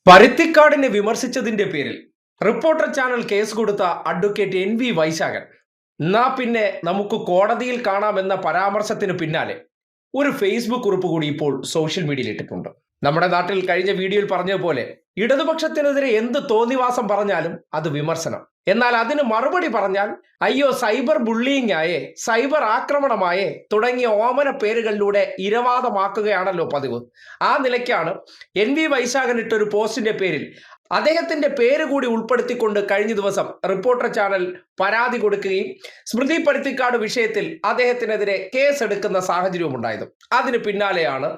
പരുത്തിക്കാടിനെ വിമർശിച്ചതിന്റെ പേരിൽ reporter channel case കൊടുത്ത advocate NV Vaisakhan എന്നാ പിന്നെ നമുക്ക് കോടതിയിൽ കാണാമെന്ന പരാമർശത്തിന് പിന്നാലെ ഒരു ഫേസ്ബുക്ക് കുറിപ്പ് കൂടി ഇപ്പോൾ സോഷ്യൽ മീഡിയയിൽ ഇട്ടിട്ടുണ്ട്. നമ്മുടെ നാട്ടിൽ കഴിഞ്ഞ വീഡിയോയിൽ പറഞ്ഞതുപോലെ ഇടതുപക്ഷത്തിനെതിരെ എന്ത് തോന്നിവാസം പറഞ്ഞാലും അത് വിമർശനം. എന്നാൽ അതിന് മറുപടി പറഞ്ഞാൽ അയ്യോ സൈബർ ബുള്ളിയിങ് ആയേ, സൈബർ ആക്രമണമായേ തുടങ്ങിയ ഓമന പേരുകളിലൂടെ ഇരവാദമാക്കുകയാണല്ലോ പതിവ്. ആ നിലയ്ക്കാണ് NV വൈശാഖൻ ഇട്ടൊരു പോസ്റ്റിന്റെ പേരിൽ അദ്ദേഹത്തിന്റെ പേര് കൂടി ഉൾപ്പെടുത്തിക്കൊണ്ട് കഴിഞ്ഞ ദിവസം റിപ്പോർട്ടർ ചാനൽ പരാതി കൊടുക്കുകയും സ്മൃതി പരുത്തിക്കാട് വിഷയത്തിൽ അദ്ദേഹത്തിനെതിരെ കേസ് എടുക്കുന്ന സാഹചര്യവും ഉണ്ടായത്. അതിന് പിന്നാലെയാണ്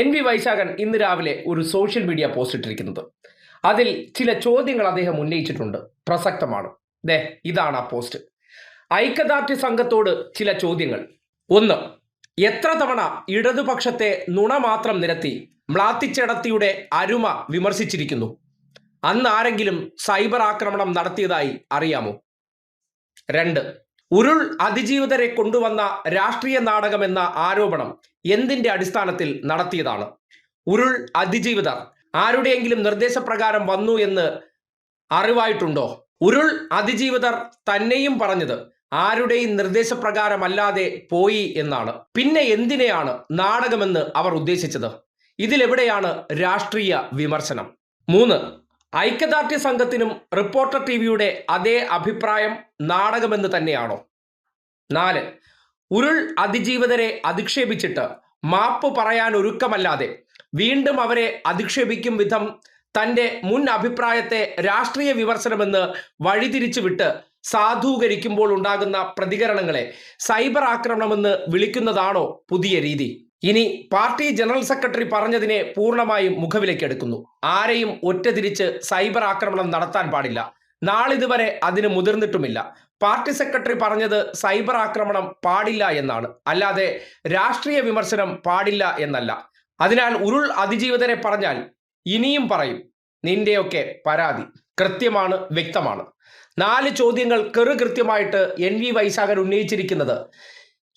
NV വൈശാഖൻ ഇന്ന് രാവിലെ ഒരു സോഷ്യൽ മീഡിയ പോസ്റ്റ് ഇട്ടിരിക്കുന്നത്. അതിൽ ചില ചോദ്യങ്ങൾ അദ്ദേഹം ഉന്നയിച്ചിട്ടുണ്ട്, പ്രസക്തമാണ്. ഇതാണ് ആ പോസ്റ്റ്. ഐക്യദാർഢ്യ സംഘത്തോട് ചില ചോദ്യങ്ങൾ. 1. എത്ര തവണ ഇടതുപക്ഷത്തെ നുണ മാത്രം നിരത്തി മ്ലാത്തിച്ചെടത്തിയുടെ അരുമ വിമർശിച്ചിരിക്കുന്നു? അന്ന് ആരെങ്കിലും സൈബർ ആക്രമണം നടത്തിയതായി അറിയാമോ? 2. ഉരുൾ അതിജീവിതരെ കൊണ്ടുവന്ന രാഷ്ട്രീയ നാടകം എന്ന ആരോപണം എന്തിന്റെ അടിസ്ഥാനത്തിൽ നടത്തിയതാണ്? ഉരുൾ അതിജീവിതർ ആരുടെയെങ്കിലും നിർദ്ദേശപ്രകാരം വന്നു എന്ന് അറിവായിട്ടുണ്ടോ? ഉരുൾ അതിജീവിതർ തന്നെയും പറഞ്ഞത് ആരുടെയും നിർദ്ദേശപ്രകാരമല്ലാതെ പോയി എന്നാണ്. പിന്നെ എന്തിനെയാണ് നാടകമെന്ന് അവർ ഉദ്ദേശിച്ചത്? ഇതിലെവിടെയാണ് രാഷ്ട്രീയ വിമർശനം? 3. ഐക്യദാർഢ്യ സംഘത്തിനും റിപ്പോർട്ടർ ടിവിയുടെ അതേ അഭിപ്രായം നാടകമെന്ന് തന്നെയാണോ? 4. ഉരുൾ അതിജീവിതരെ അധിക്ഷേപിച്ചിട്ട് മാപ്പ് പറയാൻ ഒരുക്കമല്ലാതെ വീണ്ടും അവരെ അധിക്ഷേപിക്കും വിധം തൻ്റെ മുൻ അഭിപ്രായത്തെ രാഷ്ട്രീയ വിമർശനമെന്ന് വഴിതിരിച്ചു വിട്ട് സാധൂകരിക്കുമ്പോൾ ഉണ്ടാകുന്ന പ്രതികരണങ്ങളെ സൈബർ ആക്രമണമെന്ന് വിളിക്കുന്നതാണോ പുതിയ രീതി? ഇനി പാർട്ടി ജനറൽ സെക്രട്ടറി പറഞ്ഞതിനെ പൂർണ്ണമായും മുഖവിലക്കെടുക്കുന്നു. ആരെയും ഒറ്റതിരിച്ച് സൈബർ ആക്രമണം നടത്താൻ പാടില്ല. നാളിതുവരെ അതിന് മുതിർന്നിട്ടുമില്ല. പാർട്ടി സെക്രട്ടറി പറഞ്ഞത് സൈബർ ആക്രമണം പാടില്ല എന്നാണ്, അല്ലാതെ രാഷ്ട്രീയ വിമർശനം പാടില്ല എന്നല്ല. അതിനാൽ ഉരുൾ അതിജീവിതരെ പറഞ്ഞാൽ ഇനിയും പറയും. നിന്റെയൊക്കെ പരാതി കൃത്യമാണ്, വ്യക്തമാണ്. 4 ചോദ്യങ്ങൾ കൃത്യമായിട്ട് NV വൈശാഖൻ ഉന്നയിച്ചിരിക്കുന്നത്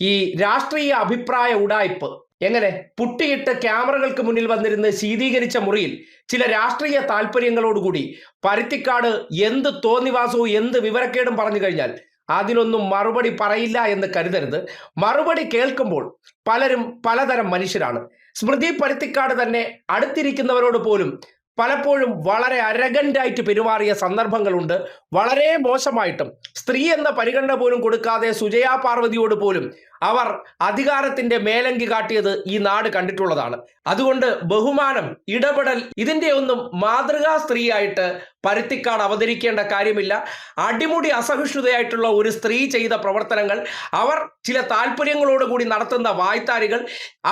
ഈ രാഷ്ട്രീയ അഭിപ്രായ ഉഡായിപ്പ് എങ്ങനെ പുട്ടിയിട്ട് ക്യാമറകൾക്ക് മുന്നിൽ വന്നിരുന്ന് ശീതീകരിച്ച മുറിയിൽ ചില രാഷ്ട്രീയ താല്പര്യങ്ങളോടുകൂടി പരുത്തിക്കാട് എന്ത് തോന്നിവാസവും എന്ത് വിവരക്കേടും പറഞ്ഞു കഴിഞ്ഞാൽ അതിനൊന്നും മറുപടി പറയില്ല എന്ന് കരുതരുത്. മറുപടി കേൾക്കുമ്പോൾ പലരും പലതരം മനുഷ്യരാണ്. സ്മൃതി പരുത്തിക്കാട് തന്നെ അടുത്തിരിക്കുന്നവരോട് പോലും പലപ്പോഴും വളരെ അരഗൻ്റായിട്ട് പെരുമാറിയ സന്ദർഭങ്ങളുണ്ട്. വളരെ മോശമായിട്ടും സ്ത്രീ എന്ന പരിഗണന പോലും കൊടുക്കാതെ സുജയാ പാർവതിയോട് പോലും അവർ അധികാരത്തിന്റെ മേലങ്കി കാട്ടിയത് ഈ നാട് കണ്ടിട്ടുള്ളതാണ്. അതുകൊണ്ട് ബഹുമാനം, ഇടപെടൽ ഇതിന്റെ ഒന്നും മാതൃകാ സ്ത്രീയായിട്ട് പരുത്തിക്കാട് അവതരിക്കേണ്ട കാര്യമില്ല. അടിമുടി അസഹിഷ്ണുതയായിട്ടുള്ള ഒരു സ്ത്രീ ചെയ്ത പ്രവർത്തനങ്ങൾ, അവർ ചില താല്പര്യങ്ങളോടുകൂടി നടത്തുന്ന വായ്ത്താരികൾ,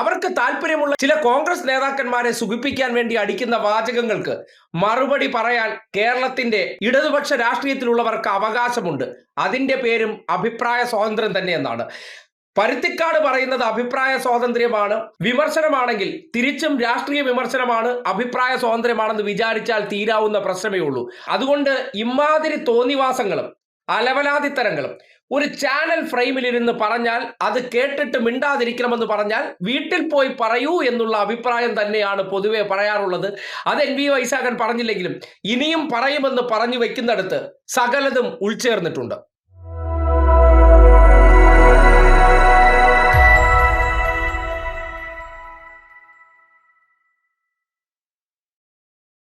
അവർക്ക് താല്പര്യമുള്ള ചില കോൺഗ്രസ് നേതാക്കന്മാരെ സുഖിപ്പിക്കാൻ വേണ്ടി അടിക്കുന്ന വാചകങ്ങൾക്ക് മറുപടി പറയാൻ കേരളത്തിന്റെ ഇടതുപക്ഷ രാഷ്ട്രീയത്തിലുള്ളവർക്ക് അവകാശമുണ്ട്. അതിന്റെ പേരും അഭിപ്രായ സ്വാതന്ത്ര്യം തന്നെ എന്നാണ്. പരുത്തിക്കാട് പറയുന്നത് അഭിപ്രായ സ്വാതന്ത്ര്യമാണ്, വിമർശനമാണെങ്കിൽ തിരിച്ചും രാഷ്ട്രീയ വിമർശനമാണ്, അഭിപ്രായ സ്വാതന്ത്ര്യമാണെന്ന് വിചാരിച്ചാൽ തീരാവുന്ന പ്രശ്നമേ ഉള്ളൂ. അതുകൊണ്ട് ഇമാതിരി തോന്നിവാസങ്ങളും അലവലാതിത്തരങ്ങളും ഒരു ചാനൽ ഫ്രെയിമിലിരുന്ന് പറഞ്ഞാൽ അത് കേട്ടിട്ട് മിണ്ടാതിരിക്കണമെന്ന് പറഞ്ഞാൽ വീട്ടിൽ പോയി പറയൂ എന്നുള്ള അഭിപ്രായം തന്നെയാണ് പൊതുവെ പറയാറുള്ളത്. അത് NV വൈശാഖൻ പറഞ്ഞില്ലെങ്കിലും ഇനിയും പറയുമെന്ന് പറഞ്ഞു വെക്കുന്നിടത്ത് സകലതും ഉൾച്ചേർന്നിട്ടുണ്ട്.